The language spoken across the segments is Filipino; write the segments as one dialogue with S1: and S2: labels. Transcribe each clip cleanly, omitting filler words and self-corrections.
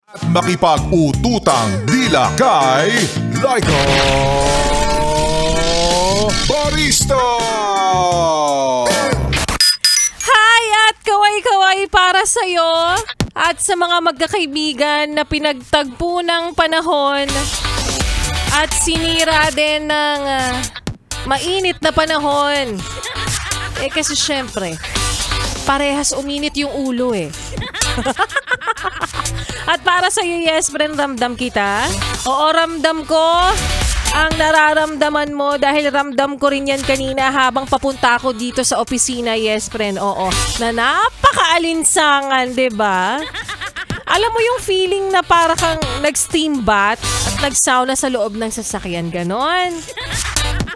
S1: At makipag-ututang dila kay Laika Barista!
S2: Hi at kaway-kaway para sa'yo at sa mga magkakaibigan na pinagtagpo ng panahon at sinira din ng mainit na panahon. Kasi syempre, parehas uminit yung ulo At para sa iyo, yes friend, ramdam kita. Oo, ramdam ko ang nararamdaman mo dahil ramdam ko rin yan kanina habang papunta ako dito sa opisina, yes friend. Oo, na napakaalinsangan, 'di ba? Alam mo yung feeling na para kang nag-steam bath at nag-sauna sa loob ng sasakyan, ganon.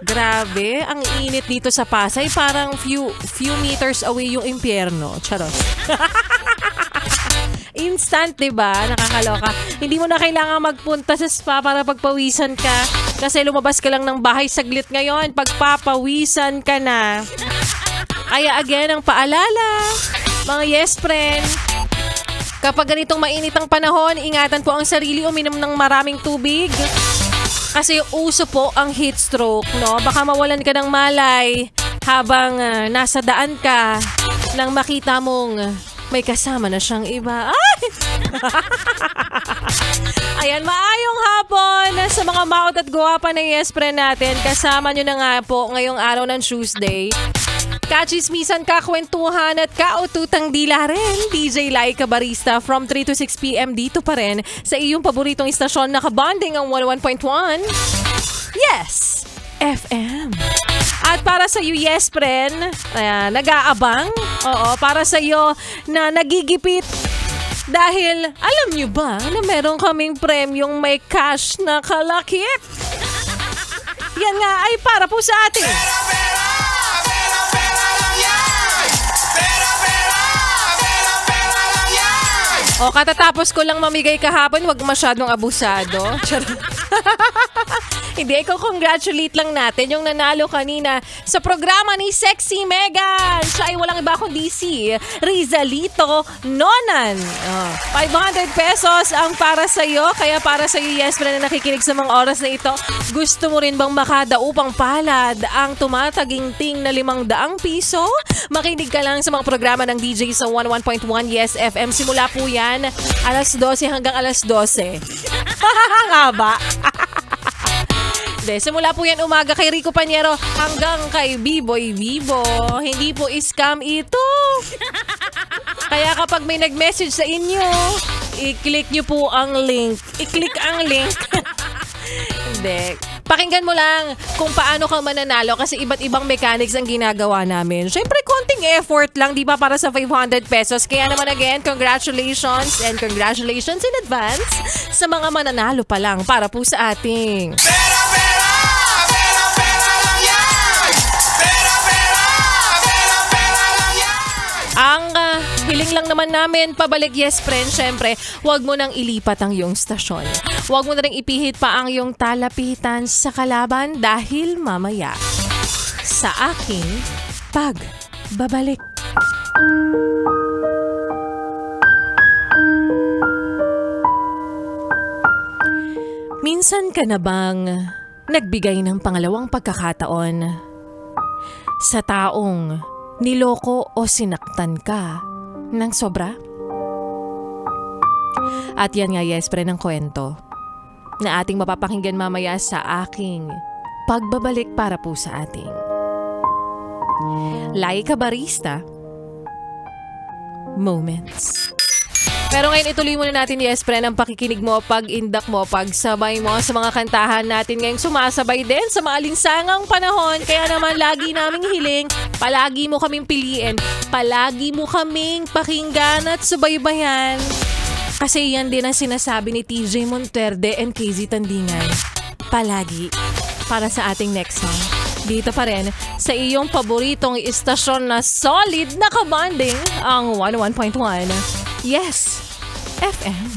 S2: Grabe, ang init dito sa Pasay, parang few meters away yung impyerno. Charot. Instant, diba? Nakakaloka. Hindi mo na kailangan magpunta sa spa para pagpawisan ka. Kasi lumabas ka lang ng bahay saglit ngayon. Pagpapawisan ka na. Kaya again, ang paalala, mga yes friend, kapag ganitong mainit ang panahon, ingatan po ang sarili, uminom ng maraming tubig. Kasi uso po ang heat stroke, no? Baka mawalan ka ng malay habang nasa daan ka nang makita mong may kasama na siyang iba. Ay! Ayan, maayong hapon sa mga maot at guwapa na yes friend natin. Kasama nyo na nga po ngayong araw ng Tuesday. Kachismisan, kakwentuhan at kaututang dila rin. DJ Laika Barista from 3 to 6 p.m. dito pa rin sa iyong paboritong istasyon na kabanding ang 101.1 Yes FM. At para sa iyo, yes friend, nag-aabang. Oo, para sa iyo na nagigipit. Dahil alam nyo ba na meron kaming premyong may cash na kalakip? Yan nga ay para po sa atin. O, katatapos ko lang mamigay kahapon, wag masyadong abusado. Hindi, congratulate lang natin yung nanalo kanina sa programa ni Sexy Megan. Siya ay walang iba kundi si Rizalito Nonan. 500 pesos ang para sa'yo. Kaya para sa'yo, yes friend, na nakikinig sa mga oras na ito, gusto mo rin bang makadaupang palad ang tumataginting na 500 piso? Makinig ka lang sa mga programa ng DJ sa 101.1 Yes FM. Simula po yan alas 12 hanggang alas 12. Nga ba? Simula po yan umaga kay Rico Panyero hanggang kay B-Boy Vivo. Hindi po scam ito. Kaya kapag may nag-message sa inyo, i-click nyo po ang link. I-click ang link. Hindi. Pakinggan mo lang kung paano ka mananalo kasi iba't ibang mechanics ang ginagawa namin. Siyempre, konting effort lang, di ba, para sa 500 pesos. Kaya naman again, congratulations and congratulations in advance sa mga mananalo pa lang para po sa ating ang hiling lang naman namin, pabalik yes friend, syempre, huwag mo nang ilipat ang iyong stasyon. Huwag mo na rin ipihit pa ang iyong talapitan sa kalaban dahil mamaya sa aking pagbabalik. Minsan ka na bang nagbigay ng pangalawang pagkakataon sa taong niloko o sinaktan ka ng sobra? At yan nga yes friend ang kwento na ating mapapakinggan mamaya sa aking pagbabalik para po sa ating Laika Barista Moments. Pero ngayon ituloy muna natin yes friend ang pakikinig mo, pag-indak mo, pagsabay mo sa mga kantahan natin ngayong sumasabay din sa maalinsangang panahon. Kaya naman lagi naming hiling, palagi mo kaming piliin, palagi mo kaming pakinggan at subaybayan. Kasi yan din ang sinasabi ni TJ Monterde and KZ Tandingan. Palagi para sa ating next song. Dito pa rin sa iyong paboritong istasyon na solid na kabanding ang 101.1 Yes FM.